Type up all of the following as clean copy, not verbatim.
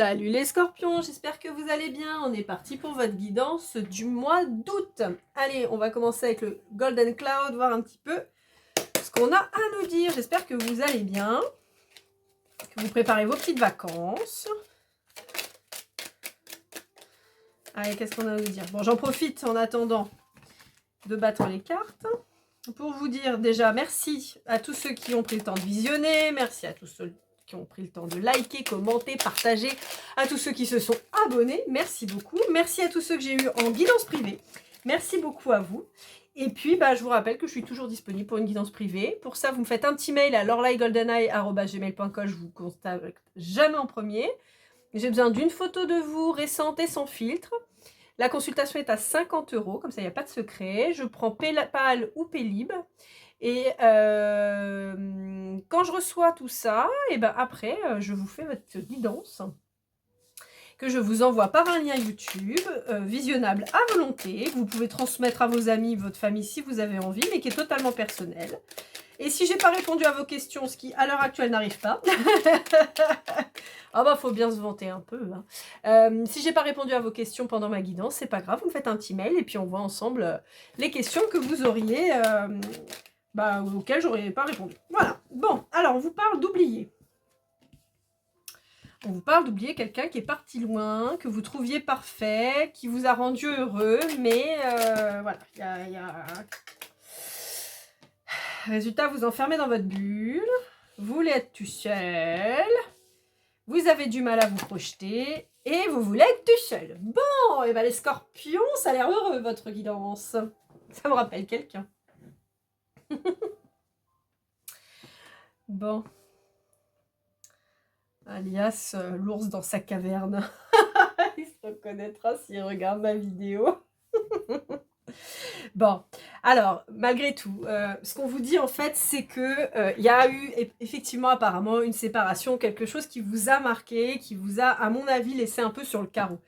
Salut les scorpions, j'espère que vous allez bien. On est parti pour votre guidance du mois d'août. Allez, on va commencer avec le Golden Cloud, voir un petit peu ce qu'on a à nous dire. J'espère que vous allez bien, que vous préparez vos petites vacances. Allez, qu'est-ce qu'on a à nous dire? Bon, j'en profite en attendant de battre les cartes pour vous dire déjà merci à tous ceux qui ont pris le temps de visionner, merci à tous ceux qui ont pris le temps de liker, commenter, partager, à tous ceux qui se sont abonnés, merci beaucoup. Merci à tous ceux que j'ai eu en guidance privée, merci beaucoup à vous. Et puis, je vous rappelle que je suis toujours disponible pour une guidance privée. Pour ça, vous me faites un petit mail à lorlaigoldeneye@gmail.com, je vous contacte jamais en premier. J'ai besoin d'une photo de vous récente et sans filtre. La consultation est à 50 €, comme ça il n'y a pas de secret. Je prends PayPal ou Paylib. Et quand je reçois tout ça, et après, je vous fais votre guidance que je vous envoie par un lien YouTube, visionnable à volonté, que vous pouvez transmettre à vos amis, votre famille si vous avez envie, mais qui est totalement personnel. Et si j'ai pas répondu à vos questions, ce qui à l'heure actuelle n'arrive pas, faut bien se vanter un peu. Si j'ai pas répondu à vos questions pendant ma guidance, c'est pas grave, vous me faites un petit mail et puis on voit ensemble les questions que vous auriez, auxquelles j'aurais pas répondu. Voilà. Bon, alors on vous parle d'oublier. On vous parle d'oublier quelqu'un qui est parti loin, que vous trouviez parfait, qui vous a rendu heureux, mais voilà, résultat, vous enfermez dans votre bulle, vous voulez être tout seul, vous avez du mal à vous projeter, et vous voulez être tout seul. Bon, et les scorpions, ça a l'air heureux, votre guidance. Ça me rappelle quelqu'un. Bon. Alias l'ours dans sa caverne. Il se reconnaîtra s'il regarde ma vidéo. Bon, alors, malgré tout, ce qu'on vous dit en fait, c'est que y a eu effectivement apparemment une séparation, quelque chose qui vous a marqué, qui vous a, à mon avis, laissé un peu sur le carreau.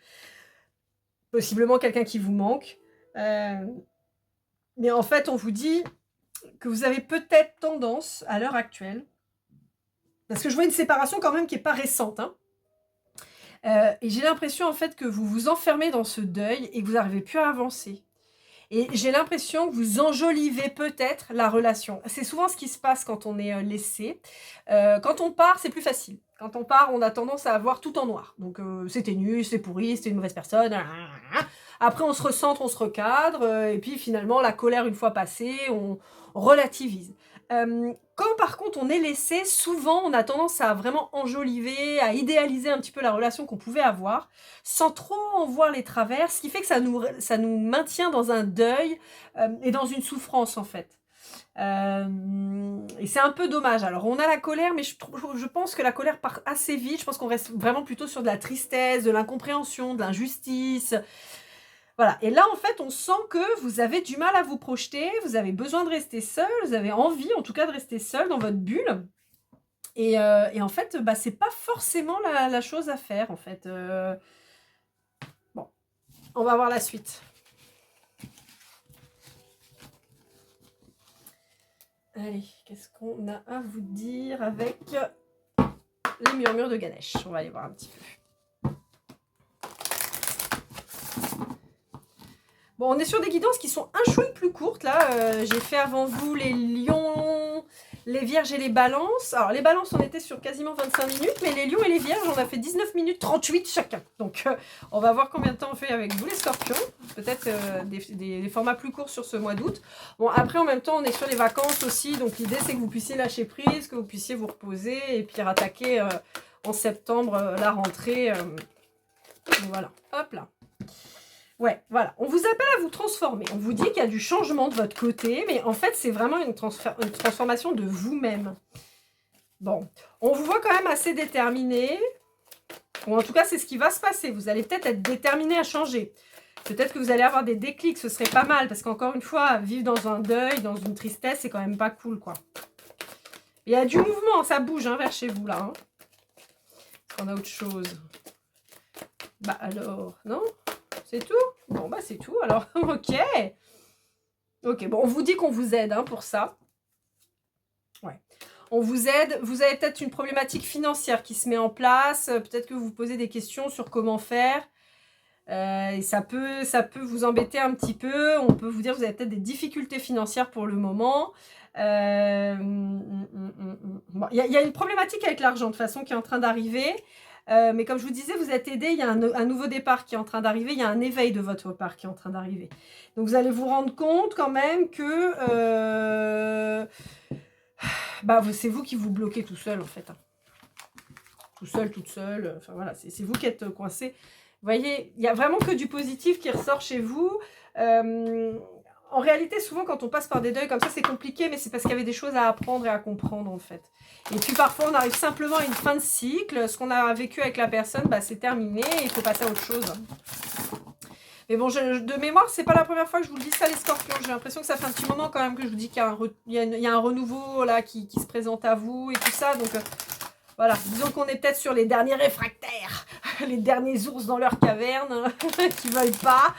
Possiblement quelqu'un qui vous manque. Mais en fait, on vous dit que vous avez peut-être tendance, à l'heure actuelle, parce que je vois une séparation quand même qui n'est pas récente, et j'ai l'impression en fait que vous vous enfermez dans ce deuil et que vous n'arrivez plus à avancer. Et j'ai l'impression que vous enjolivez peut-être la relation. C'est souvent ce qui se passe quand on est laissé. Quand on part, c'est plus facile. Quand on part, on a tendance à voir tout en noir. Donc c'était nul, c'est pourri, c'était une mauvaise personne. Après, on se recentre, on se recadre. Et puis finalement, la colère, une fois passée, on relativise. Quand par contre on est laissé, souvent on a tendance à vraiment enjoliver, à idéaliser un petit peu la relation qu'on pouvait avoir, sans trop en voir les travers, ce qui fait que ça nous maintient dans un deuil et dans une souffrance en fait. Et c'est un peu dommage. Alors on a la colère, mais je pense que la colère part assez vite. Je pense qu'on reste vraiment plutôt sur de la tristesse, de l'incompréhension, de l'injustice. Voilà, et là en fait on sent que vous avez du mal à vous projeter, vous avez besoin de rester seul, vous avez envie en tout cas de rester seul dans votre bulle. Et en fait, c'est pas forcément la chose à faire en fait. Bon, on va voir la suite. Allez, qu'est-ce qu'on a à vous dire avec les murmures de Ganesh? On va aller voir un petit peu. Bon, on est sur des guidances qui sont un chouille plus courtes, là. J'ai fait avant vous les lions, les vierges et les balances. Alors, les balances, on était sur quasiment 25 minutes, mais les lions et les vierges, on a fait 19 minutes 38 chacun. Donc, on va voir combien de temps on fait avec vous, les scorpions. Peut-être des formats plus courts sur ce mois d'août. Bon, après, en même temps, on est sur les vacances aussi. Donc, l'idée, c'est que vous puissiez lâcher prise, que vous puissiez vous reposer et puis rattaquer en septembre la rentrée. Voilà, hop là. Ouais, voilà. On vous appelle à vous transformer. On vous dit qu'il y a du changement de votre côté, mais en fait, c'est vraiment une transformation de vous-même. Bon, on vous voit quand même assez déterminé. Ou en tout cas, c'est ce qui va se passer. Vous allez peut-être être déterminé à changer. Peut-être que vous allez avoir des déclics, ce serait pas mal. Parce qu'encore une fois, vivre dans un deuil, dans une tristesse, c'est quand même pas cool, quoi. Il y a du mouvement, ça bouge vers chez vous, là. Est-ce qu'on a autre chose? Alors, non? C'est tout? Bon, c'est tout, alors, ok. Ok, bon, on vous dit qu'on vous aide pour ça. Ouais. on vous aide. Vous avez peut-être une problématique financière qui se met en place. Peut-être que vous vous posez des questions sur comment faire. Et ça peut vous embêter un petit peu. On peut vous dire que vous avez peut-être des difficultés financières pour le moment. Bon, y a une problématique avec l'argent de toute façon qui est en train d'arriver. Mais comme je vous disais, vous êtes aidé, il y a un nouveau départ qui est en train d'arriver, il y a un éveil de votre part qui est en train d'arriver. Donc vous allez vous rendre compte quand même que c'est vous qui vous bloquez tout seul en fait. Hein. Tout seul, toute seule. Enfin voilà, c'est vous qui êtes coincé. Vous voyez, il n'y a vraiment que du positif qui ressort chez vous. En réalité, souvent, quand on passe par des deuils comme ça, c'est compliqué, mais c'est parce qu'il y avait des choses à apprendre et à comprendre, en fait. Et puis, parfois, on arrive simplement à une fin de cycle. Ce qu'on a vécu avec la personne, c'est terminé. Il faut passer à autre chose. Mais bon, de mémoire, c'est pas la première fois que je vous le dis ça, les scorpions. J'ai l'impression que ça fait un petit moment quand même que je vous dis qu'il y a un renouveau là, qui se présente à vous et tout ça. Donc, voilà. Disons qu'on est peut-être sur les derniers réfractaires. Les derniers ours dans leur caverne qui veulent pas.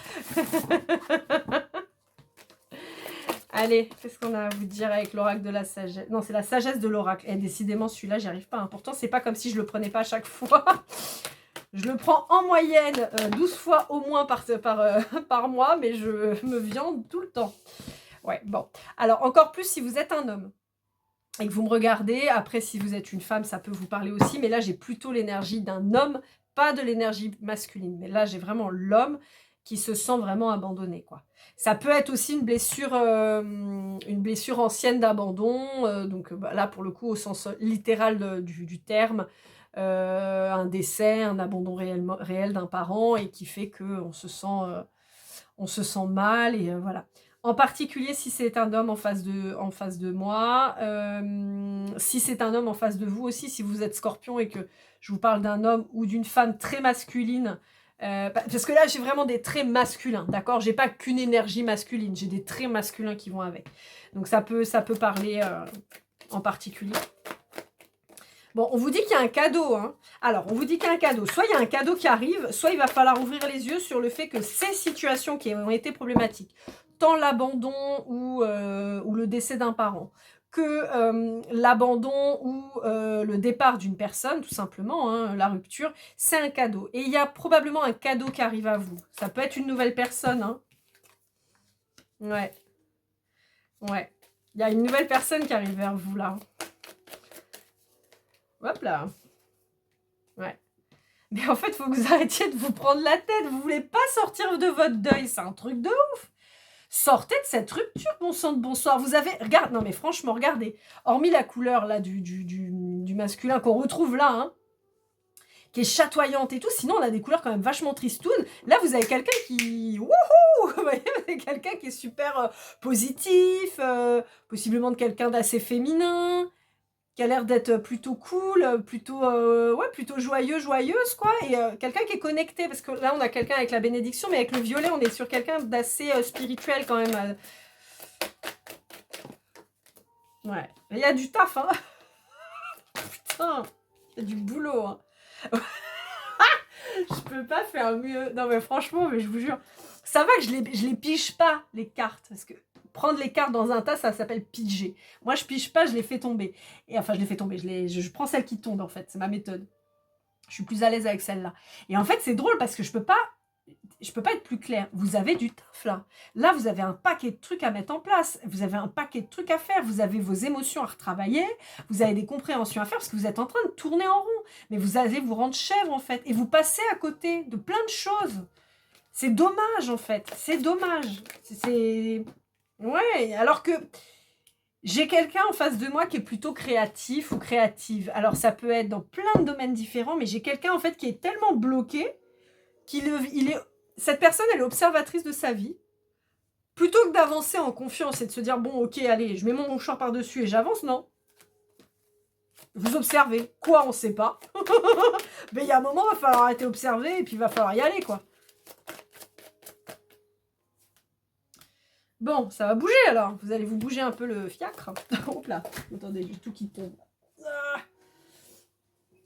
Allez, qu'est-ce qu'on a à vous dire avec l'oracle de la sagesse? Non, c'est la sagesse de l'oracle. Et décidément, celui-là, j'y arrive pas. Hein. Pourtant, c'est pas comme si je le prenais pas à chaque fois. Je le prends en moyenne 12 fois au moins par mois, mais je me viande tout le temps. Ouais, bon. Alors, encore plus si vous êtes un homme et que vous me regardez. Après, si vous êtes une femme, ça peut vous parler aussi. Mais là, j'ai plutôt l'énergie d'un homme, pas de l'énergie masculine. Mais là, j'ai vraiment l'homme qui se sent vraiment abandonné, quoi. Ça peut être aussi une blessure ancienne d'abandon. Donc là, pour le coup, au sens littéral du terme, un décès, un abandon réel d'un parent et qui fait qu'on se sent mal et voilà. En particulier si c'est un homme en face de moi, si c'est un homme en face de vous aussi, si vous êtes scorpion et que je vous parle d'un homme ou d'une femme très masculine, parce que là j'ai vraiment des traits masculins, d'accord? J'ai pas qu'une énergie masculine, j'ai des traits masculins qui vont avec. Donc ça peut parler en particulier. Bon, on vous dit qu'il y a un cadeau. Hein. Alors, on vous dit qu'il y a un cadeau. Soit il y a un cadeau qui arrive, soit il va falloir ouvrir les yeux sur le fait que ces situations qui ont été problématiques, tant l'abandon ou le décès d'un parent, que l'abandon ou le départ d'une personne, tout simplement, hein, la rupture, c'est un cadeau. Et il y a probablement un cadeau qui arrive à vous. Ça peut être une nouvelle personne. Hein. Ouais. Ouais. Il y a une nouvelle personne qui arrive vers vous, là. Hop là. Ouais. Mais en fait, il faut que vous arrêtiez de vous prendre la tête. Vous voulez pas sortir de votre deuil. C'est un truc de ouf. Sortez de cette rupture, bon sang de bonsoir. Vous avez... Regarde, non mais franchement, regardez. Hormis la couleur là du masculin qu'on retrouve là, hein, qui est chatoyante et tout. Sinon, on a des couleurs quand même vachement tristounes. Là, vous avez quelqu'un qui... Wouhou, vous voyez, vous avez quelqu'un qui est super positif, possiblement de quelqu'un d'assez féminin, qui a l'air d'être plutôt cool, plutôt joyeuse, quoi. Et quelqu'un qui est connecté, parce que là, on a quelqu'un avec la bénédiction, mais avec le violet, on est sur quelqu'un d'assez spirituel quand même. Ouais. Il y a du taf, hein. Putain, il y a du boulot, hein. Je peux pas faire mieux. Non, mais franchement, mais je vous jure, ça va que je les pige pas, les cartes, parce que prendre les cartes dans un tas, ça s'appelle piger. Moi, je pige pas, je les fais tomber. Et enfin, je les fais tomber, je prends celle qui tombe, en fait, c'est ma méthode. Je suis plus à l'aise avec celle-là. Et en fait, c'est drôle, parce que je peux pas être plus claire. Vous avez du taf, là. Là, vous avez un paquet de trucs à mettre en place. Vous avez un paquet de trucs à faire. Vous avez vos émotions à retravailler. Vous avez des compréhensions à faire parce que vous êtes en train de tourner en rond. Mais vous allez vous rendre chèvre, en fait. Et vous passez à côté de plein de choses. C'est dommage, en fait. C'est dommage. C'est... Ouais, alors que j'ai quelqu'un en face de moi qui est plutôt créatif ou créative. Alors, ça peut être dans plein de domaines différents, mais j'ai quelqu'un, en fait, qui est tellement bloqué cette personne, elle est observatrice de sa vie. Plutôt que d'avancer en confiance et de se dire, bon, ok, allez, je mets mon mouchoir par-dessus et j'avance, non. Vous observez. Quoi, on ne sait pas. Mais il y a un moment, il va falloir arrêter d'observer et puis il va falloir y aller, quoi. Bon, ça va bouger, alors. Vous allez vous bouger un peu le fiacre. Hop là. Attendez, j'ai tout qui tombe. Ah.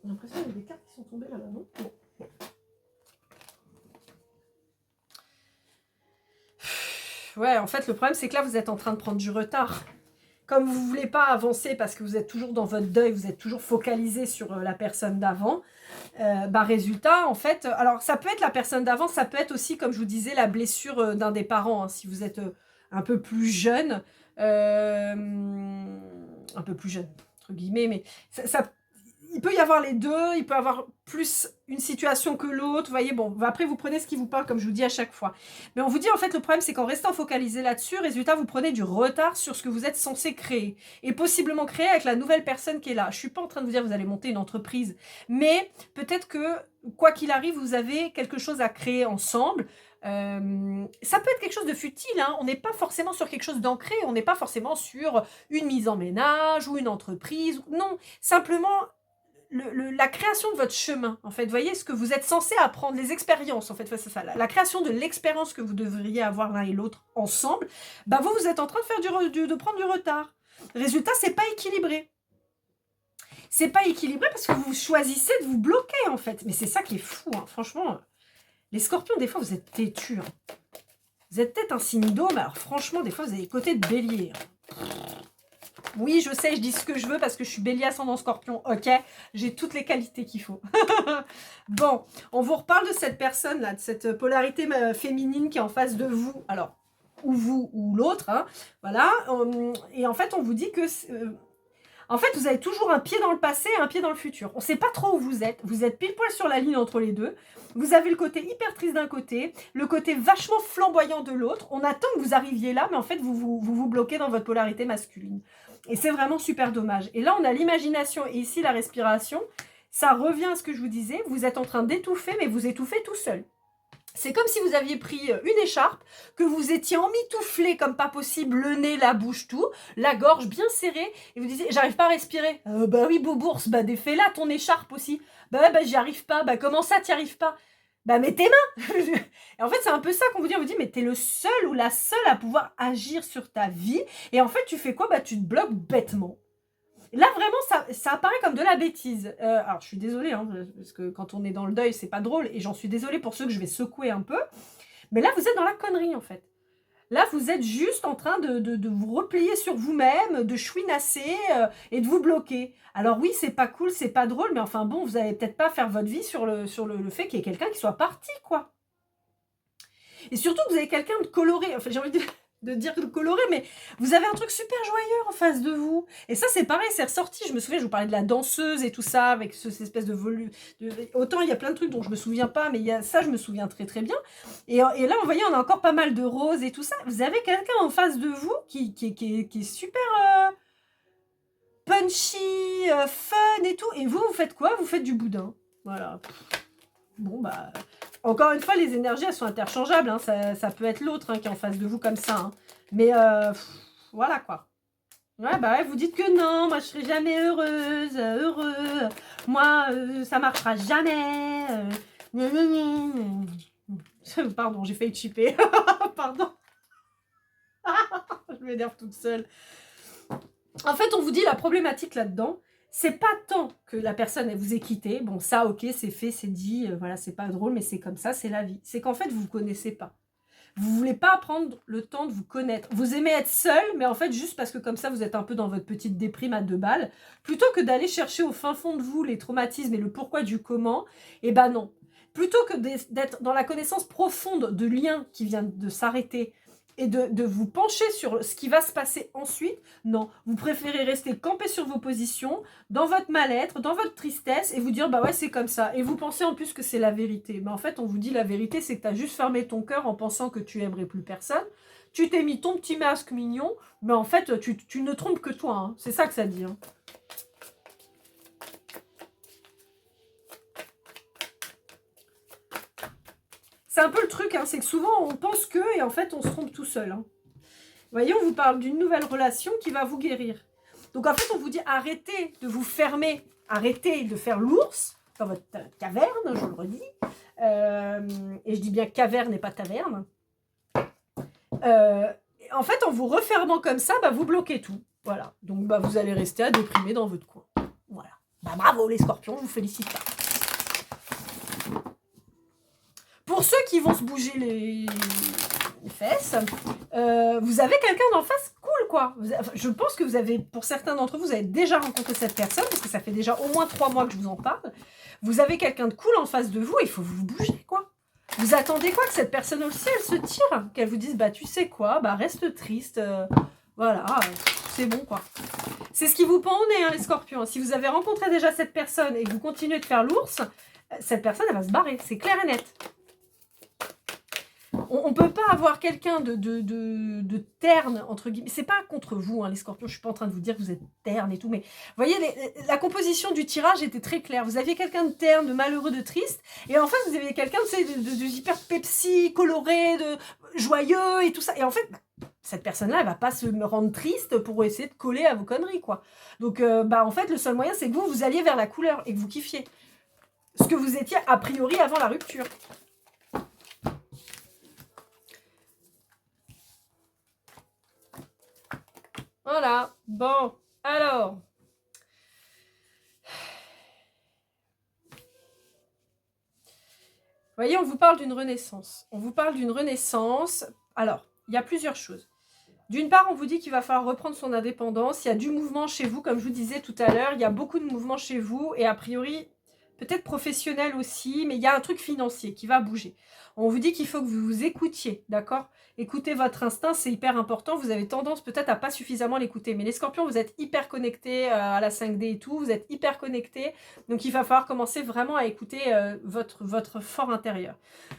J'ai l'impression qu'il y a des cartes qui sont tombées là-bas, non? Bon. Ouais, en fait, le problème, c'est que là, vous êtes en train de prendre du retard. comme vous ne voulez pas avancer parce que vous êtes toujours dans votre deuil, vous êtes toujours focalisé sur la personne d'avant, résultat, en fait, alors ça peut être la personne d'avant, ça peut être aussi, comme je vous disais, la blessure d'un des parents, hein, si vous êtes un peu plus jeune, un peu plus jeune, entre guillemets, mais il peut y avoir les deux, il peut y avoir plus une situation que l'autre, vous voyez, bon, après vous prenez ce qui vous parle, comme je vous dis à chaque fois. Mais on vous dit, en fait, le problème, c'est qu'en restant focalisé là-dessus, résultat, vous prenez du retard sur ce que vous êtes censé créer, et possiblement créer avec la nouvelle personne qui est là. Je suis pas en train de vous dire que vous allez monter une entreprise, mais peut-être que, quoi qu'il arrive, vous avez quelque chose à créer ensemble. Ça peut être quelque chose de futile, hein. On n'est pas forcément sur quelque chose d'ancré, on n'est pas forcément sur une mise en ménage ou une entreprise, non, simplement la création de votre chemin, en fait, vous voyez, ce que vous êtes censé apprendre, les expériences, en fait, c'est ça, la création de l'expérience que vous devriez avoir l'un et l'autre ensemble, bah vous êtes en train de faire de prendre du retard. Résultat, c'est pas équilibré. C'est pas équilibré parce que vous choisissez de vous bloquer, en fait. Mais c'est ça qui est fou, hein. Franchement. Les scorpions, des fois, vous êtes têtus. Hein. Vous êtes peut-être un signe d'eau, mais alors franchement, des fois, vous avez des côtés de bélier. Hein. Oui, je sais, je dis ce que je veux parce que je suis bélier ascendant scorpion. Ok, j'ai toutes les qualités qu'il faut. Bon, on vous reparle de cette personne-là, de cette polarité féminine qui est en face de vous. Alors, ou vous ou l'autre. Hein, voilà. Et en fait, on vous dit que... en fait, vous avez toujours un pied dans le passé et un pied dans le futur. On ne sait pas trop où vous êtes. Vous êtes pile poil sur la ligne entre les deux. Vous avez le côté hyper triste d'un côté, le côté vachement flamboyant de l'autre. On attend que vous arriviez là, mais en fait, vous bloquez dans votre polarité masculine. Et c'est vraiment super dommage. Et là, on a l'imagination et ici la respiration. Ça revient à ce que je vous disais. Vous êtes en train d'étouffer, mais vous étouffez tout seul. C'est comme si vous aviez pris une écharpe, que vous étiez emmitouflé comme pas possible, le nez, la bouche, tout, la gorge bien serrée, et vous disiez, j'arrive pas à respirer. Bah oui, Boubours, bah défais-la ton écharpe aussi. Bah j'y arrive pas. Bah comment ça, t'y arrives pas? Bah mets tes mains. Et en fait, c'est un peu ça qu'on vous dit. On vous dit, mais t'es le seul ou la seule à pouvoir agir sur ta vie. Et en fait, tu fais quoi? Bah tu te bloques bêtement. Là, vraiment, ça apparaît comme de la bêtise. Alors, je suis désolée, hein, parce que quand on est dans le deuil, c'est pas drôle. Et j'en suis désolée pour ceux que je vais secouer un peu. Mais là, vous êtes dans la connerie, en fait. Là, vous êtes juste en train de vous replier sur vous-même, de chouinasser et de vous bloquer. Alors oui, c'est pas cool, c'est pas drôle, mais enfin bon, vous allez peut-être pas faire votre vie sur le fait qu'il y ait quelqu'un qui soit parti, quoi. Et surtout, vous avez quelqu'un de coloré. Enfin, j'ai envie de dire de coloré, mais vous avez un truc super joyeux en face de vous. Et ça, c'est pareil, c'est ressorti. Je me souviens, je vous parlais de la danseuse et tout ça, avec cette espèce de volume. Autant il y a plein de trucs dont je me souviens pas, mais il y a ça, je me souviens très très bien. Et là, vous voyez, on a encore pas mal de roses et tout ça. Vous avez quelqu'un en face de vous qui est super punchy, fun et tout. Et vous faites quoi? Vous faites du boudin. Voilà. Bon, bah... Encore une fois, les énergies, elles sont interchangeables. Hein. Ça peut être l'autre hein, qui est en face de vous comme ça. Hein. Mais voilà, quoi. Ouais, bah ouais, vous dites que non, moi, je serai jamais heureuse, heureux. Moi, ça marchera jamais. Pardon, j'ai failli chipper. Pardon. Je m'énerve toute seule. En fait, on vous dit la problématique là-dedans. C'est pas tant que la personne elle vous ait quitté. Bon, ça, ok, c'est fait, c'est dit. Voilà, c'est pas drôle, mais c'est comme ça, c'est la vie. C'est qu'en fait, vous vous connaissez pas. Vous voulez pas prendre le temps de vous connaître. Vous aimez être seul, mais en fait, juste parce que comme ça, vous êtes un peu dans votre petite déprime à 2 balles. Plutôt que d'aller chercher au fin fond de vous les traumatismes et le pourquoi du comment, eh ben non. Plutôt que d'être dans la connaissance profonde de lien qui vient de s'arrêter, et de vous pencher sur ce qui va se passer ensuite, non. Vous préférez rester campé sur vos positions, dans votre mal-être, dans votre tristesse, et vous dire, bah ouais, c'est comme ça. Et vous pensez en plus que c'est la vérité. Mais en fait, on vous dit la vérité, c'est que tu as juste fermé ton cœur en pensant que tu aimerais plus personne. Tu t'es mis ton petit masque mignon, mais en fait, tu ne trompes que toi. Hein. C'est ça que ça dit. Hein. C'est un peu le truc, hein, c'est que souvent on pense que, et en fait on se trompe tout seul. Hein. Vous voyez, on vous parle d'une nouvelle relation qui va vous guérir. Donc en fait, on vous dit arrêtez de vous fermer, arrêtez de faire l'ours dans votre caverne, je le redis. Et je dis bien caverne et pas taverne. En fait, en vous refermant comme ça, bah, vous bloquez tout. Voilà. Donc bah, vous allez rester à déprimer dans votre coin. Voilà. Bah, bravo les scorpions, je vous félicite pas. Pour ceux qui vont se bouger les fesses, vous avez quelqu'un d'en face cool, quoi. Je pense que vous avez, pour certains d'entre vous, vous avez déjà rencontré cette personne, parce que ça fait déjà au moins 3 mois que je vous en parle. Vous avez quelqu'un de cool en face de vous, il faut vous bouger, quoi. Vous attendez quoi? Que cette personne aussi, elle se tire? Qu'elle vous dise, bah tu sais quoi, bah reste triste, voilà, c'est bon, quoi. C'est ce qui vous pend au nez, hein, les scorpions. Si vous avez rencontré déjà cette personne et que vous continuez de faire l'ours, cette personne, elle va se barrer, c'est clair et net. On ne peut pas avoir quelqu'un de terne, entre guillemets. C'est pas contre vous, hein, les scorpions, je suis pas en train de vous dire que vous êtes terne et tout, mais vous voyez, la composition du tirage était très claire. Vous aviez quelqu'un de terne, de malheureux, de triste, et en fait, vous aviez quelqu'un de hyper Pepsi, coloré, de joyeux et tout ça. Et en fait, cette personne-là, elle va pas se rendre triste pour essayer de coller à vos conneries, quoi. Donc, en fait, le seul moyen, c'est que vous alliez vers la couleur et que vous kiffiez. Ce que vous étiez a priori avant la rupture. Voilà, bon, alors. Vous voyez, on vous parle d'une renaissance. On vous parle d'une renaissance. Alors, il y a plusieurs choses. D'une part, on vous dit qu'il va falloir reprendre son indépendance. Il y a du mouvement chez vous, comme je vous disais tout à l'heure. Il y a beaucoup de mouvement chez vous. Et a priori, peut-être professionnel aussi, mais il y a un truc financier qui va bouger. On vous dit qu'il faut que vous vous écoutiez, d'accord? Écoutez votre instinct, c'est hyper important. Vous avez tendance peut-être à pas suffisamment l'écouter. Mais les scorpions, vous êtes hyper connectés à la 5D et tout. Vous êtes hyper connectés. Donc, il va falloir commencer vraiment à écouter votre fort intérieur.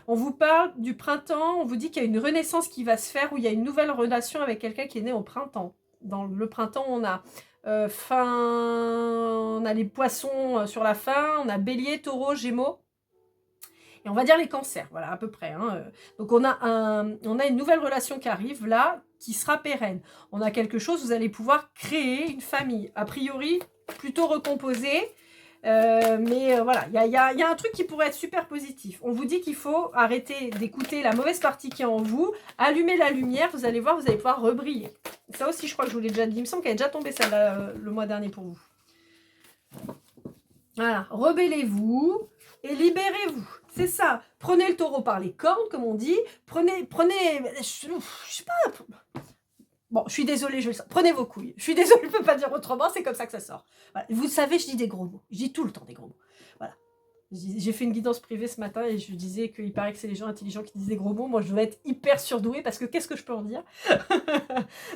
On vous parle du printemps. On vous dit qu'il y a une renaissance qui va se faire, où il y a une nouvelle relation avec quelqu'un qui est né au printemps. Dans le printemps, on a on a les poissons sur la fin, on a bélier, taureau, gémeaux. Et on va dire les cancers, voilà, à peu près. Hein. Donc, on a une nouvelle relation qui arrive là, qui sera pérenne. On a quelque chose, vous allez pouvoir créer une famille. A priori, plutôt recomposée. Mais voilà, il y a un truc qui pourrait être super positif. On vous dit qu'il faut arrêter d'écouter la mauvaise partie qui est en vous, allumer la lumière, vous allez voir, vous allez pouvoir rebriller. Ça aussi, je crois que je vous l'ai déjà dit. Il me semble qu'elle est déjà tombée celle-là le mois dernier pour vous. Voilà, rebellez-vous et libérez-vous. C'est ça. Prenez le taureau par les cornes, comme on dit. Prenez, je sais pas. Bon, je suis désolée, prenez vos couilles. Je suis désolée, je ne peux pas dire autrement, c'est comme ça que ça sort. Voilà. Vous savez, je dis des gros mots. Je dis tout le temps des gros mots. Voilà. J'ai fait une guidance privée ce matin et je disais qu'il paraît que c'est les gens intelligents qui disent des gros mots. Moi, je dois être hyper surdouée parce que qu'est-ce que je peux en dire?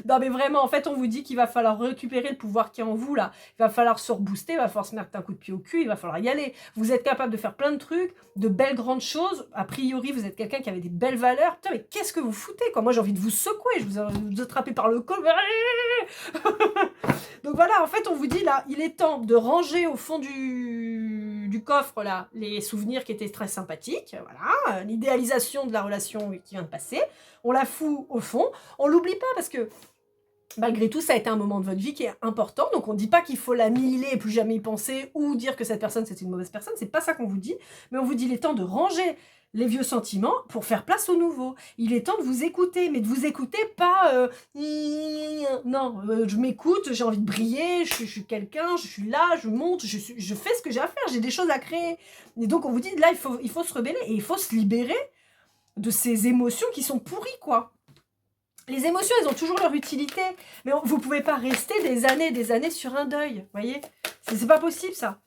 Non, mais vraiment, en fait, on vous dit qu'il va falloir récupérer le pouvoir qui est en vous, là. Il va falloir se rebooster, il va falloir se mettre un coup de pied au cul, il va falloir y aller. Vous êtes capable de faire plein de trucs, de belles grandes choses. A priori, vous êtes quelqu'un qui avait des belles valeurs. Putain, mais qu'est-ce que vous foutez, quoi? Moi, j'ai envie de vous secouer, je vous attraper par le col. Donc voilà, en fait, on vous dit là, il est temps de ranger au fond du coffre là les souvenirs qui étaient très sympathiques, voilà, l'idéalisation de la relation qui vient de passer, on la fout au fond, on l'oublie pas parce que malgré tout, ça a été un moment de votre vie qui est important, donc on ne dit pas qu'il faut l'annihiler et plus jamais y penser ou dire que cette personne c'est une mauvaise personne, c'est pas ça qu'on vous dit, mais on vous dit il est temps de ranger les vieux sentiments pour faire place aux nouveaux. Il est temps de vous écouter, mais de vous écouter pas non, je m'écoute, j'ai envie de briller, je suis quelqu'un, je suis là, je monte, je fais ce que j'ai à faire, j'ai des choses à créer. Et donc on vous dit là il faut se rebeller et il faut se libérer de ces émotions qui sont pourries, quoi. Les émotions, elles ont toujours leur utilité, mais vous pouvez pas rester des années sur un deuil, vous voyez? C'est pas possible, ça.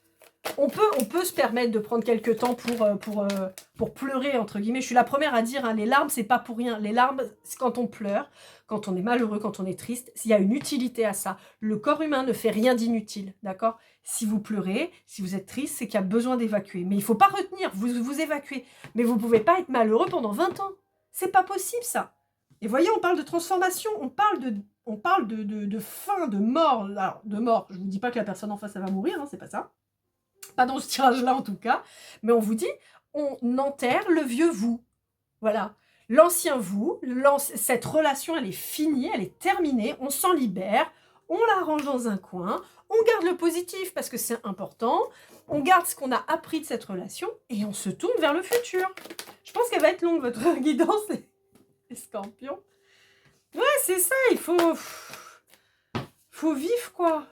On peut se permettre de prendre quelques temps pour pleurer, entre guillemets. Je suis la première à dire, hein, les larmes, c'est pas pour rien. Les larmes, c'est quand on pleure, quand on est malheureux, quand on est triste, il y a une utilité à ça. Le corps humain ne fait rien d'inutile, d'accord? Si vous pleurez, si vous êtes triste, c'est qu'il y a besoin d'évacuer. Mais il faut pas retenir, vous évacuez. Mais vous pouvez pas être malheureux pendant 20 ans. C'est pas possible, ça. Et voyez, on parle de transformation, on parle de fin, de mort. Alors, de mort, je vous dis pas que la personne en face, elle va mourir, hein, c'est pas ça. Pas dans ce tirage-là, en tout cas. Mais on vous dit, on enterre le vieux vous. Voilà. L'ancien vous, cette relation, elle est finie, elle est terminée, on s'en libère, on la range dans un coin, on garde le positif parce que c'est important, on garde ce qu'on a appris de cette relation et on se tourne vers le futur. Je pense qu'elle va être longue, votre guidance, les scorpions. Ouais, c'est ça, il faut vivre, quoi.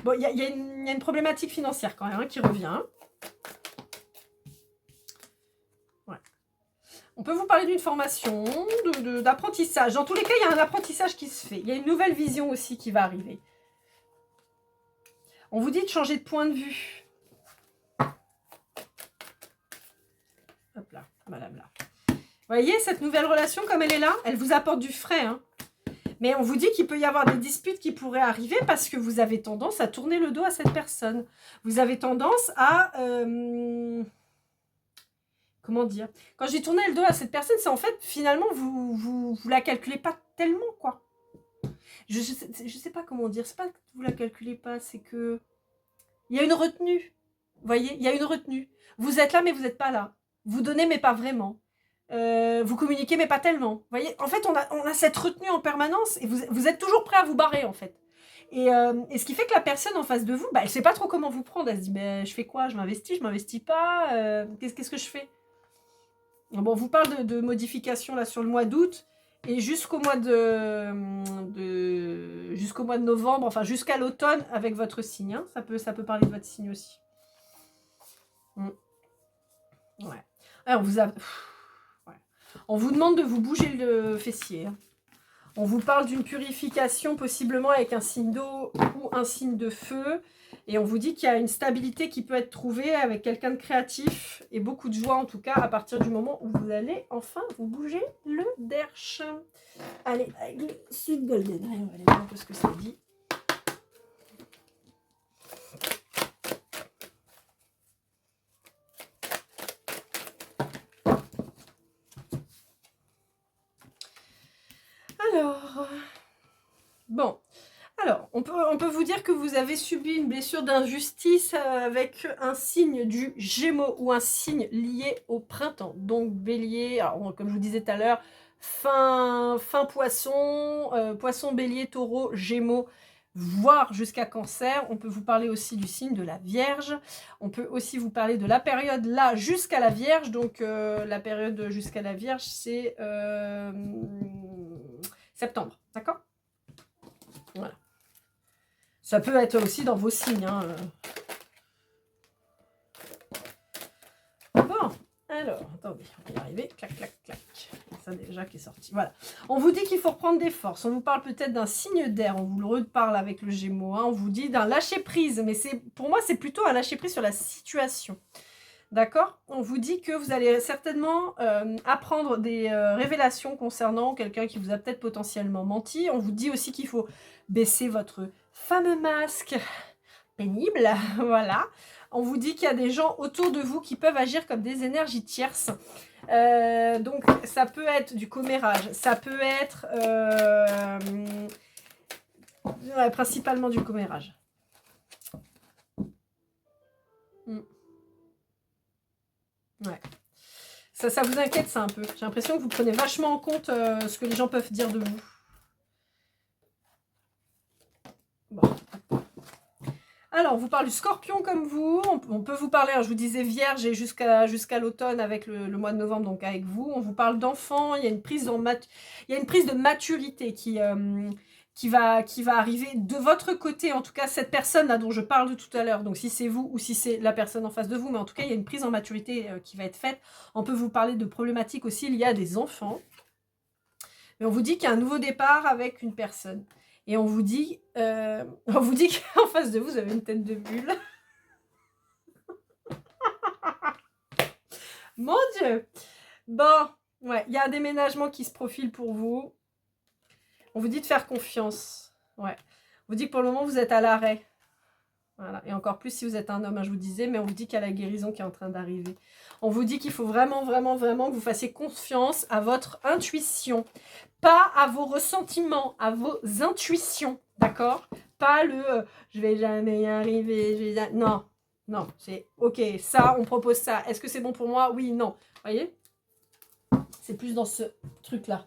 Bon, il y a une problématique financière quand même, hein, qui revient. Ouais. On peut vous parler d'une formation, d'apprentissage. Dans tous les cas, il y a un apprentissage qui se fait. Il y a une nouvelle vision aussi qui va arriver. On vous dit de changer de point de vue. Hop là, madame là. Vous voyez, cette nouvelle relation, comme elle est là, elle vous apporte du frais. Hein. Mais on vous dit qu'il peut y avoir des disputes qui pourraient arriver parce que vous avez tendance à tourner le dos à cette personne. Vous avez tendance à... comment dire? Quand j'ai tourné le dos à cette personne, c'est en fait, finalement, vous la calculez pas tellement, quoi. Je sais pas comment dire. C'est pas que vous la calculez pas, c'est que... Il y a une retenue. Vous voyez? Il y a une retenue. Vous êtes là, mais vous n'êtes pas là. Vous donnez, mais pas vraiment. Vous communiquez, mais pas tellement. Vous voyez? En fait, on a cette retenue en permanence et vous êtes toujours prêt à vous barrer, en fait. Et ce qui fait que la personne en face de vous, bah, elle ne sait pas trop comment vous prendre. Elle se dit, mais je fais quoi? Je m'investis pas? Qu'est-ce que je fais? Bon, on vous parle de modifications là, sur le mois d'août et jusqu'au mois de novembre, enfin jusqu'à l'automne avec votre signe. Hein. Ça peut parler de votre signe aussi. Ouais. Alors, on vous demande de vous bouger le fessier. Hein. On vous parle d'une purification possiblement avec un signe d'eau ou un signe de feu. Et on vous dit qu'il y a une stabilité qui peut être trouvée avec quelqu'un de créatif et beaucoup de joie en tout cas à partir du moment où vous allez enfin vous bouger le derche. Allez, avec le Sweet Golden. Allez, on va aller voir un peu ce que ça dit. Alors, bon, alors, on peut vous dire que vous avez subi une blessure d'injustice avec un signe du Gémeaux ou un signe lié au printemps. Donc, Bélier, alors, comme je vous disais tout à l'heure, fin Poisson, Poisson, Bélier, Taureau, Gémeaux, voire jusqu'à Cancer. On peut vous parler aussi du signe de la Vierge. On peut aussi vous parler de la période là jusqu'à la Vierge. Donc, la période jusqu'à la Vierge, c'est septembre, d'accord? Voilà. Ça peut être aussi dans vos signes. Hein. Bon, alors, attendez, on va y arriver. Clac, clac, clac. Ça déjà qui est sorti. Voilà. On vous dit qu'il faut reprendre des forces. On vous parle peut-être d'un signe d'air. On vous le reparle avec le Gémeaux. Hein. On vous dit d'un lâcher-prise. Mais pour moi, c'est plutôt un lâcher-prise sur la situation. D'accord? On vous dit que vous allez certainement apprendre des révélations concernant quelqu'un qui vous a peut-être potentiellement menti. On vous dit aussi qu'il faut baisser votre fameux masque pénible. Voilà. On vous dit qu'il y a des gens autour de vous qui peuvent agir comme des énergies tierces. Donc, ça peut être du commérage. Ça peut être principalement du commérage. Ouais. Ça vous inquiète, ça, un peu. J'ai l'impression que vous prenez vachement en compte ce que les gens peuvent dire de vous. Bon. Alors, on vous parle du Scorpion comme vous. On peut vous parler, alors, je vous disais Vierge et jusqu'à l'automne avec le mois de novembre, donc avec vous. On vous parle d'enfants. Il y a une prise de maturité qui va arriver de votre côté, en tout cas cette personne là dont je parle de tout à l'heure, donc si c'est vous ou si c'est la personne en face de vous, mais en tout cas il y a une prise en maturité qui va être faite. On peut vous parler de problématiques aussi liées à des enfants, mais on vous dit qu'il y a un nouveau départ avec une personne, et on vous dit qu'en face de vous, vous avez une tête de bulle. Mon Dieu. Bon, ouais, il y a un déménagement qui se profile pour vous. On vous dit de faire confiance. Ouais. On vous dit que pour le moment, vous êtes à l'arrêt. Voilà. Et encore plus si vous êtes un homme, hein, je vous disais, mais on vous dit qu'il y a la guérison qui est en train d'arriver. On vous dit qu'il faut vraiment, vraiment, vraiment que vous fassiez confiance à votre intuition. Pas à vos ressentiments, à vos intuitions. D'accord? Pas le je vais jamais y arriver. Non, non, c'est ok, ça, on propose ça. Est-ce que c'est bon pour moi? Oui, non. Vous voyez? C'est plus dans ce truc-là.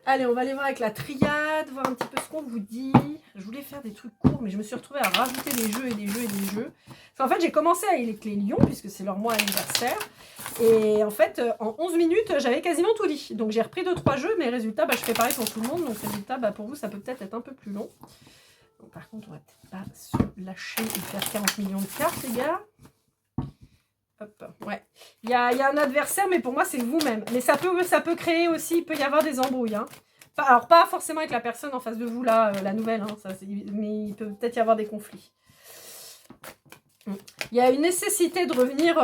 Allez, on va aller voir avec la triade, voir un petit peu ce qu'on vous dit. Je voulais faire des trucs courts, mais je me suis retrouvée à rajouter des jeux et des jeux et des jeux. En fait, j'ai commencé avec les lions, puisque c'est leur mois anniversaire. Et en fait, en 11 minutes, j'avais quasiment tout dit. Donc, j'ai repris 2-3 jeux, mais résultat, je fais pareil pour tout le monde. Donc, résultat, pour vous, ça peut peut-être être un peu plus long. Donc, par contre, on va peut-être pas se lâcher et faire 40 millions de cartes, les gars. Hop, ouais. Il y a un adversaire, mais pour moi, c'est vous-même. Mais ça peut créer aussi, il peut y avoir des embrouilles. Hein. Alors, pas forcément avec la personne en face de vous, là, la nouvelle, hein, mais il peut peut-être y avoir des conflits. Il y a une nécessité de revenir,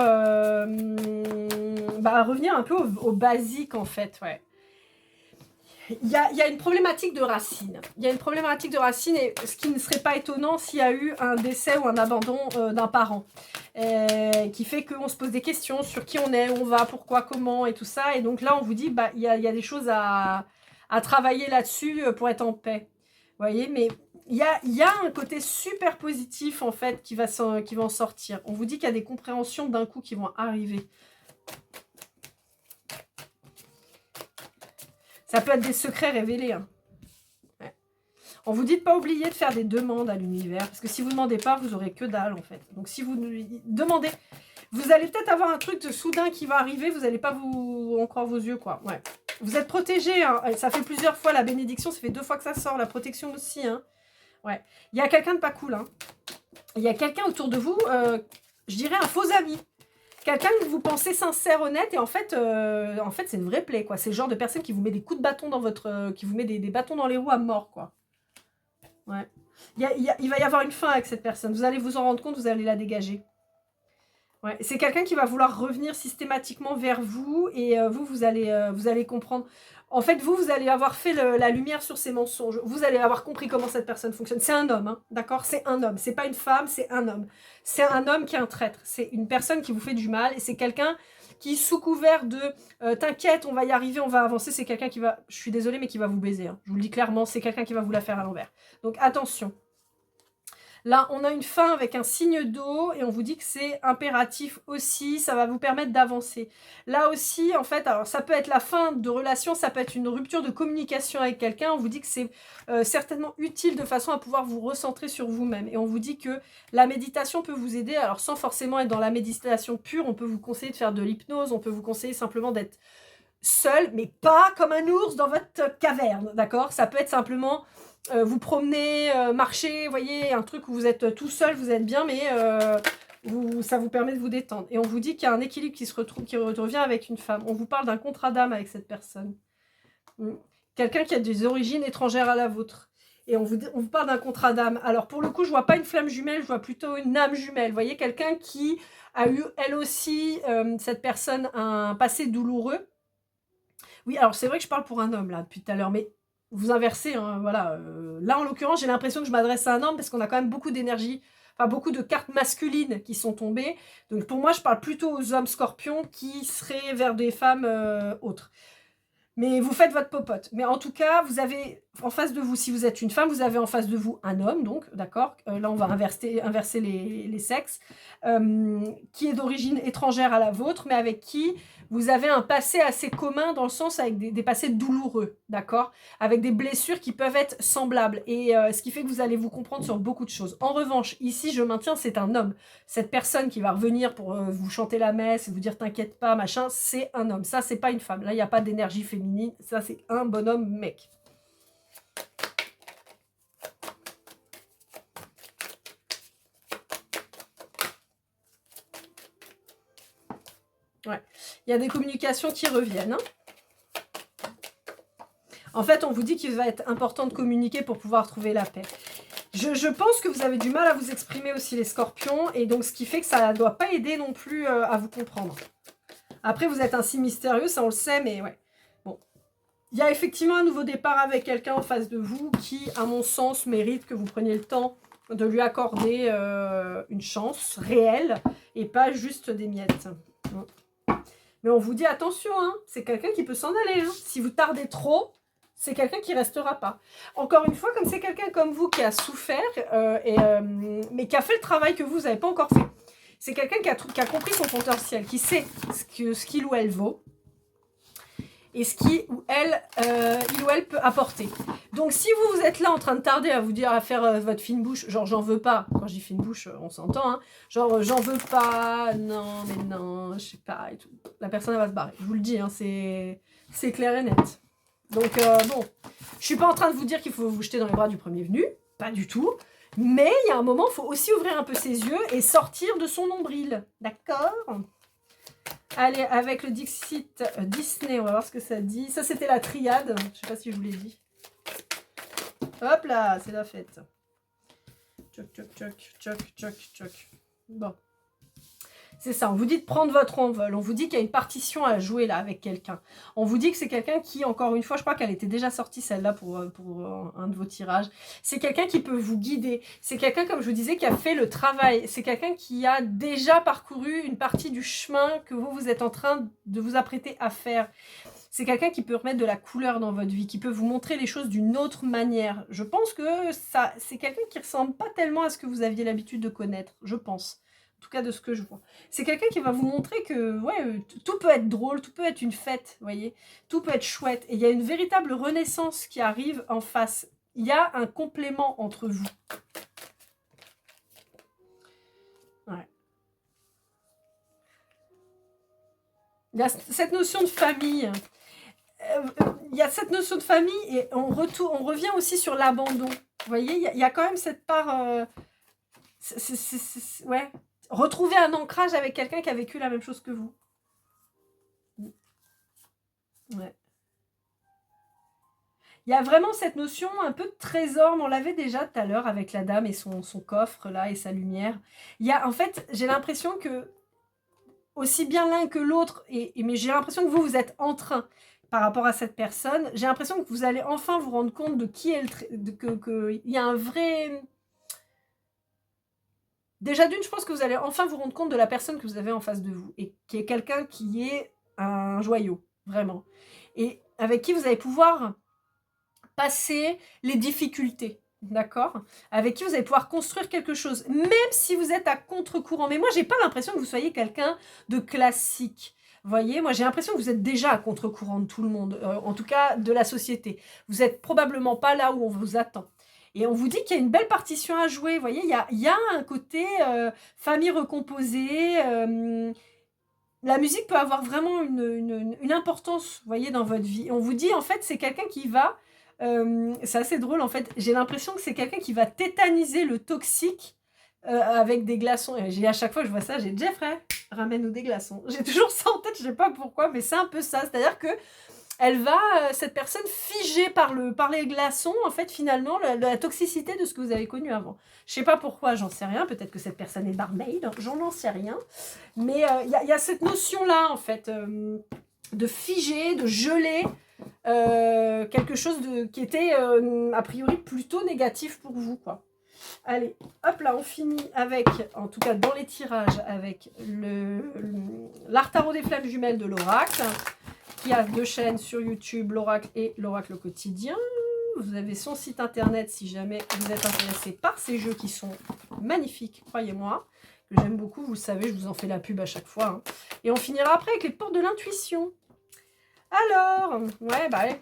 revenir un peu au basique, en fait, ouais. Il y a une problématique de racine. Il y a une problématique de racine, et ce qui ne serait pas étonnant s'il y a eu un décès ou un abandon d'un parent. Qui fait qu'on se pose des questions sur qui on est, où on va, pourquoi, comment, et tout ça. Et donc là, on vous dit, il y a des choses à travailler là-dessus pour être en paix. Vous voyez, mais il y a un côté super positif, en fait, qui va en sortir. On vous dit qu'il y a des compréhensions d'un coup qui vont arriver. Ça peut être des secrets révélés. Hein. Ouais. On vous dit de ne pas oublier de faire des demandes à l'univers. Parce que si vous ne demandez pas, vous n'aurez que dalle, en fait. Donc si vous demandez, vous allez peut-être avoir un truc de soudain qui va arriver. Vous n'allez pas en croire vos yeux, quoi. Ouais. Vous êtes protégé. Hein. Ça fait plusieurs fois la bénédiction. Ça fait 2 fois que ça sort. La protection aussi. Hein. Ouais. Il y a quelqu'un de pas cool. Hein. Il y a quelqu'un autour de vous, je dirais un faux ami. Quelqu'un que vous pensez sincère, honnête, et en fait c'est une vraie plaie, quoi. C'est le genre de personne qui vous met des coups de bâton dans votre... qui vous met des bâtons dans les roues à mort, quoi. Ouais. Il va y avoir une fin avec cette personne. Vous allez vous en rendre compte, vous allez la dégager. Ouais. C'est quelqu'un qui va vouloir revenir systématiquement vers vous, et vous allez comprendre... En fait, vous allez avoir fait la lumière sur ces mensonges. Vous allez avoir compris comment cette personne fonctionne. C'est un homme, hein, d'accord? C'est un homme. C'est pas une femme, c'est un homme. C'est un homme qui est un traître. C'est une personne qui vous fait du mal. Et c'est quelqu'un qui, sous couvert de t'inquiète, on va y arriver, on va avancer, c'est quelqu'un qui va... Je suis désolée, mais qui va vous baiser. Hein. Je vous le dis clairement, c'est quelqu'un qui va vous la faire à l'envers. Donc attention. Là, on a une fin avec un signe d'eau et on vous dit que c'est impératif aussi. Ça va vous permettre d'avancer. Là aussi, en fait, alors ça peut être la fin de relation, ça peut être une rupture de communication avec quelqu'un. On vous dit que c'est certainement utile de façon à pouvoir vous recentrer sur vous-même. Et on vous dit que la méditation peut vous aider. Alors, sans forcément être dans la méditation pure, on peut vous conseiller de faire de l'hypnose. On peut vous conseiller simplement d'être seul, mais pas comme un ours dans votre caverne, d'accord? Ça peut être simplement... vous promenez, marcher, vous voyez, un truc où vous êtes tout seul, vous êtes bien, mais ça vous permet de vous détendre. Et on vous dit qu'il y a un équilibre qui revient avec une femme. On vous parle d'un contrat d'âme avec cette personne. Quelqu'un qui a des origines étrangères à la vôtre. Et on vous parle d'un contrat d'âme. Alors pour le coup, je vois pas une flamme jumelle, je vois plutôt une âme jumelle. Vous voyez, quelqu'un qui a eu, elle aussi, cette personne, un passé douloureux. Oui, alors c'est vrai que je parle pour un homme, là, depuis tout à l'heure, mais... vous inversez, hein, voilà. Là, en l'occurrence, j'ai l'impression que je m'adresse à un homme parce qu'on a quand même beaucoup d'énergie, enfin beaucoup de cartes masculines qui sont tombées. Donc pour moi, je parle plutôt aux hommes scorpions qui seraient vers des femmes autres. Mais vous faites votre popote. Mais en tout cas, vous avez en face de vous, si vous êtes une femme, vous avez en face de vous un homme, donc, d'accord, là, on va inverser les sexes, qui est d'origine étrangère à la vôtre, mais avec qui vous avez un passé assez commun, dans le sens avec des passés douloureux, d'accord, avec des blessures qui peuvent être semblables, et ce qui fait que vous allez vous comprendre sur beaucoup de choses. En revanche, ici, je maintiens, c'est un homme. Cette personne qui va revenir pour vous chanter la messe, vous dire t'inquiète pas, machin, c'est un homme. Ça, c'est pas une femme. Là, il n'y a pas d'énergie féminine. Ça, c'est un bonhomme mec. Ouais. Il y a des communications qui reviennent. Hein. En fait, on vous dit qu'il va être important de communiquer pour pouvoir trouver la paix. Je pense que vous avez du mal à vous exprimer aussi, les scorpions, et donc ce qui fait que ça ne doit pas aider non plus à vous comprendre. Après, vous êtes un signe mystérieux, ça on le sait, mais ouais. Bon. Il y a effectivement un nouveau départ avec quelqu'un en face de vous qui, à mon sens, mérite que vous preniez le temps de lui accorder une chance réelle et pas juste des miettes. Mais on vous dit attention, hein, c'est quelqu'un qui peut s'en aller. Hein. Si vous tardez trop, c'est quelqu'un qui ne restera pas. Encore une fois, comme c'est quelqu'un comme vous qui a souffert, mais qui a fait le travail que vous n'avez pas encore fait. C'est quelqu'un qui a compris son potentiel, qui sait ce qu'il ou elle vaut. Et ce qu'il ou elle peut apporter. Donc si vous êtes là en train de tarder à vous dire à faire votre fine bouche, genre j'en veux pas, quand je dis fine bouche, on s'entend, hein, genre j'en veux pas, non, mais non, je sais pas, et tout. La personne elle va se barrer, je vous le dis, hein, c'est clair et net. Donc bon, je suis pas en train de vous dire qu'il faut vous jeter dans les bras du premier venu, pas du tout, mais il y a un moment, il faut aussi ouvrir un peu ses yeux et sortir de son nombril, d'accord ? Allez, avec le Dixit Disney, on va voir ce que ça dit. Ça, c'était la triade. Je sais pas si je vous l'ai dit. Hop là, c'est la fête. Tchoc, tchoc, tchoc, tchoc, tchoc, tchoc. Bon. C'est ça, on vous dit de prendre votre envol. On vous dit qu'il y a une partition à jouer là avec quelqu'un. On vous dit que c'est quelqu'un qui, encore une fois, je crois qu'elle était déjà sortie celle-là pour un de vos tirages. C'est quelqu'un qui peut vous guider. C'est quelqu'un, comme je vous disais, qui a fait le travail. C'est quelqu'un qui a déjà parcouru une partie du chemin que vous êtes en train de vous apprêter à faire. C'est quelqu'un qui peut remettre de la couleur dans votre vie, qui peut vous montrer les choses d'une autre manière. Je pense que c'est quelqu'un qui ressemble pas tellement à ce que vous aviez l'habitude de connaître, je pense. En tout cas, de ce que je vois. C'est quelqu'un qui va vous montrer que ouais, tout peut être drôle, tout peut être une fête, vous voyez. Tout peut être chouette. Et il y a une véritable renaissance qui arrive en face. Il y a un complément entre vous. Ouais. Il y a cette notion de famille. Il y a cette notion de famille et on revient aussi sur l'abandon. Vous voyez, il y a quand même cette part... ouais. Retrouver un ancrage avec quelqu'un qui a vécu la même chose que vous. Ouais. Il y a vraiment cette notion un peu de trésor, mais on l'avait déjà tout à l'heure avec la dame et son coffre là et sa lumière. Il y a, en fait, j'ai l'impression que aussi bien l'un que l'autre, mais j'ai l'impression que vous êtes en train, par rapport à cette personne, j'ai l'impression que vous allez enfin vous rendre compte de qui est il y a un vrai... Déjà d'une, je pense que vous allez enfin vous rendre compte de la personne que vous avez en face de vous, et qui est quelqu'un qui est un joyau, vraiment. Et avec qui vous allez pouvoir passer les difficultés, d'accord? Avec qui vous allez pouvoir construire quelque chose, même si vous êtes à contre-courant. Mais moi, j'ai pas l'impression que vous soyez quelqu'un de classique. Vous voyez, moi j'ai l'impression que vous êtes déjà à contre-courant de tout le monde, en tout cas de la société. Vous n'êtes probablement pas là où on vous attend. Et on vous dit qu'il y a une belle partition à jouer. Vous voyez, il y a un côté famille recomposée. La musique peut avoir vraiment une importance, vous voyez, dans votre vie. On vous dit, en fait, c'est quelqu'un qui va... c'est assez drôle, en fait. J'ai l'impression que c'est quelqu'un qui va tétaniser le toxique avec des glaçons. Et à chaque fois que je vois ça, j'ai Jeffrey, ramène-nous des glaçons. J'ai toujours ça en tête, je ne sais pas pourquoi, mais c'est un peu ça. C'est-à-dire que elle va, cette personne, figer par les glaçons, en fait, finalement, la toxicité de ce que vous avez connu avant. Je ne sais pas pourquoi, j'en sais rien. Peut-être que cette personne est barmaid, j'en sais rien. Mais il y a cette notion-là, en fait, de figer, de geler quelque chose qui était, a priori, plutôt négatif pour vous, quoi. Allez, hop là, on finit avec, en tout cas dans les tirages, avec l'Art Tarot des Flammes Jumelles de l'Oracle, qui a 2 chaînes sur YouTube, l'Oracle et l'Oracle quotidien. Vous avez son site internet si jamais vous êtes intéressé par ces jeux qui sont magnifiques, croyez-moi, que j'aime beaucoup, vous le savez, je vous en fais la pub à chaque fois. Hein. Et on finira après avec les portes de l'intuition. Alors, ouais, bah ouais.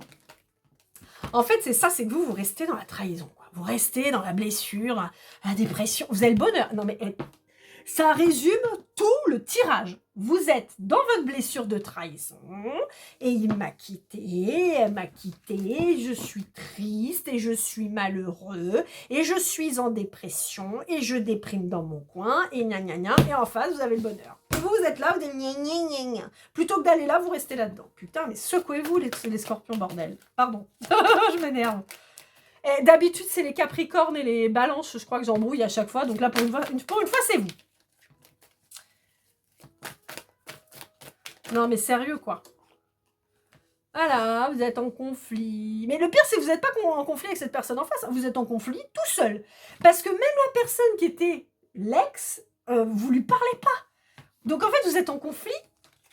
En fait, c'est ça, c'est que vous restez dans la trahison, quoi. Vous restez dans la blessure, la dépression. Vous avez le bonheur. Non, mais ça résume tout le tirage. Vous êtes dans votre blessure de trahison et il m'a quitté, elle m'a quitté, je suis triste et je suis malheureux et je suis en dépression et je déprime dans mon coin et gna gna gna. Et en face, vous avez le bonheur. Et vous êtes là, vous êtes gna gna gna gna. Plutôt que d'aller là, vous restez là-dedans. Putain, mais secouez-vous les scorpions, bordel. Pardon, je m'énerve. D'habitude, c'est les capricornes et les balances, je crois que j'embrouille à chaque fois. Donc là, pour une fois c'est vous. Non, mais sérieux, quoi. Voilà, vous êtes en conflit. Mais le pire, c'est que vous n'êtes pas en conflit avec cette personne en face. Vous êtes en conflit tout seul. Parce que même la personne qui était l'ex, vous lui parlez pas. Donc, en fait, vous êtes en conflit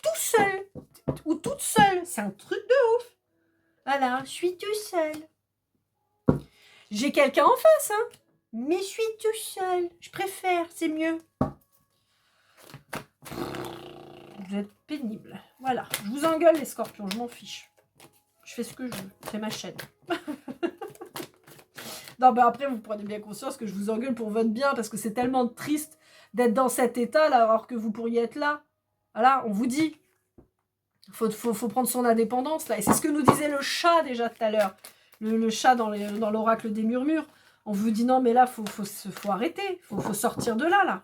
tout seul. Ou toute seule. C'est un truc de ouf. Voilà, je suis tout seul. J'ai quelqu'un en face, hein. Mais je suis tout seul. Je préfère, c'est mieux. Vous êtes pénible. Voilà. Je vous engueule, les scorpions. Je m'en fiche. Je fais ce que je veux. C'est ma chaîne. Non, ben après, vous prenez bien conscience que je vous engueule pour votre bien parce que c'est tellement triste d'être dans cet état-là alors que vous pourriez être là. Voilà, on vous dit. Faut prendre son indépendance, là. Et c'est ce que nous disait le chat, déjà, tout à l'heure. Le chat dans l'oracle des murmures. On vous dit, non, mais là, faut arrêter. Faut sortir de là, là.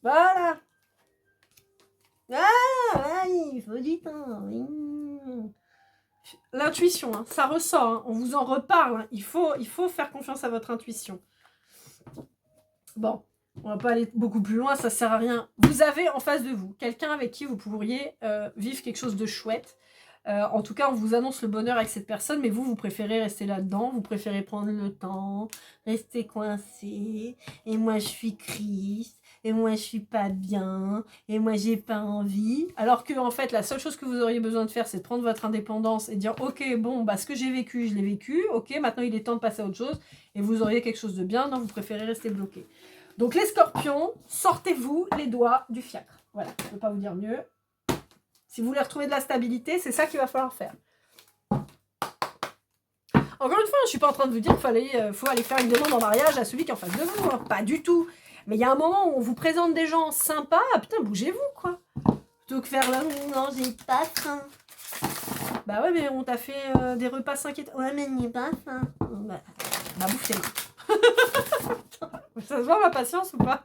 Voilà. Ah, il faut du temps. L'intuition, hein, ça ressort, hein, on vous en reparle. Hein, il faut faire confiance à votre intuition. Bon, on va pas aller beaucoup plus loin, ça sert à rien. Vous avez en face de vous quelqu'un avec qui vous pourriez vivre quelque chose de chouette. En tout cas, on vous annonce le bonheur avec cette personne, mais vous préférez rester là-dedans, vous préférez prendre le temps, rester coincé, et moi je suis triste, et moi je suis pas bien, et moi j'ai pas envie. Alors que en fait, la seule chose que vous auriez besoin de faire, c'est de prendre votre indépendance et dire ok, bon, bah ce que j'ai vécu, je l'ai vécu, ok, maintenant il est temps de passer à autre chose, et vous auriez quelque chose de bien, non, vous préférez rester bloqué. Donc les scorpions, sortez-vous les doigts du fiacre. Voilà, je ne peux pas vous dire mieux. Si vous voulez retrouver de la stabilité, c'est ça qu'il va falloir faire. Encore une fois, je ne suis pas en train de vous dire qu'il faut aller faire une demande en mariage à celui qui est en face de vous. Hein. Pas du tout. Mais il y a un moment où on vous présente des gens sympas. Ah, putain, bougez-vous, quoi. Plutôt que faire non, j'ai pas faim. Bah ouais, mais on t'a fait des repas 5 étoiles. Ouais, mais j'ai pas faim. Bah bouffe tes mains. Ça se voit ma patience ou pas?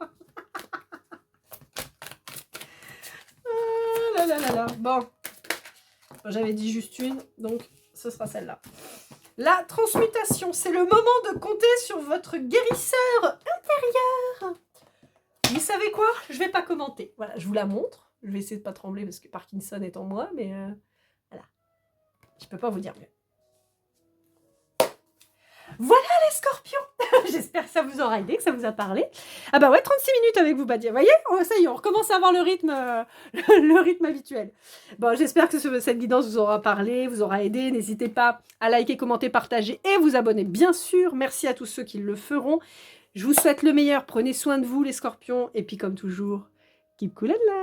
Bon, j'avais dit juste une, donc ce sera celle-là. La transmutation, c'est le moment de compter sur votre guérisseur intérieur. Vous savez quoi? Je vais pas commenter. Voilà, je vous la montre. Je vais essayer de pas trembler parce que Parkinson est en moi, mais voilà. Je peux pas vous dire mieux. Voilà les scorpions. J'espère que ça vous aura aidé, que ça vous a parlé. Ah bah ouais, 36 minutes avec vous, Badia. Vous voyez, ça y est, on recommence à avoir le rythme habituel. Bon, j'espère que cette guidance vous aura parlé, vous aura aidé. N'hésitez pas à liker, commenter, partager et vous abonner, bien sûr. Merci à tous ceux qui le feront. Je vous souhaite le meilleur. Prenez soin de vous, les scorpions. Et puis, comme toujours, keep cool and love.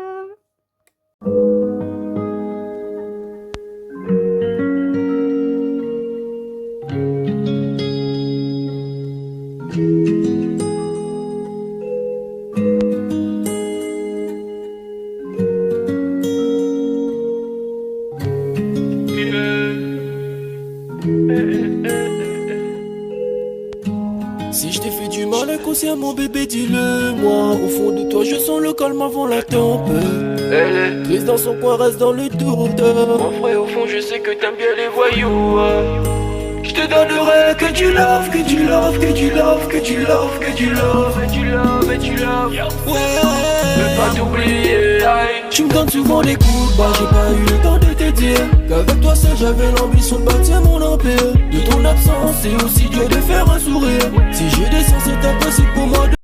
Si je t'ai fait du mal inconsciemment bébé dis-le moi. Au fond de toi je sens le calme avant la tempête. Triste dans son coin reste dans le doute. Mon frère au fond je sais que t'aimes bien les voyous. Je te donnerai que du love, que du love, que du love, que du love, que du love, et du love, et du love. Ouais, je veux pas t'oublier. Tu me donnes souvent des coups de barre, j'ai pas eu le temps de te dire qu'avec toi seul j'avais l'ambition de bâtir mon empire. De ton absence c'est aussi dur de faire un sourire. Si j'ai des sens c'est impossible pour moi de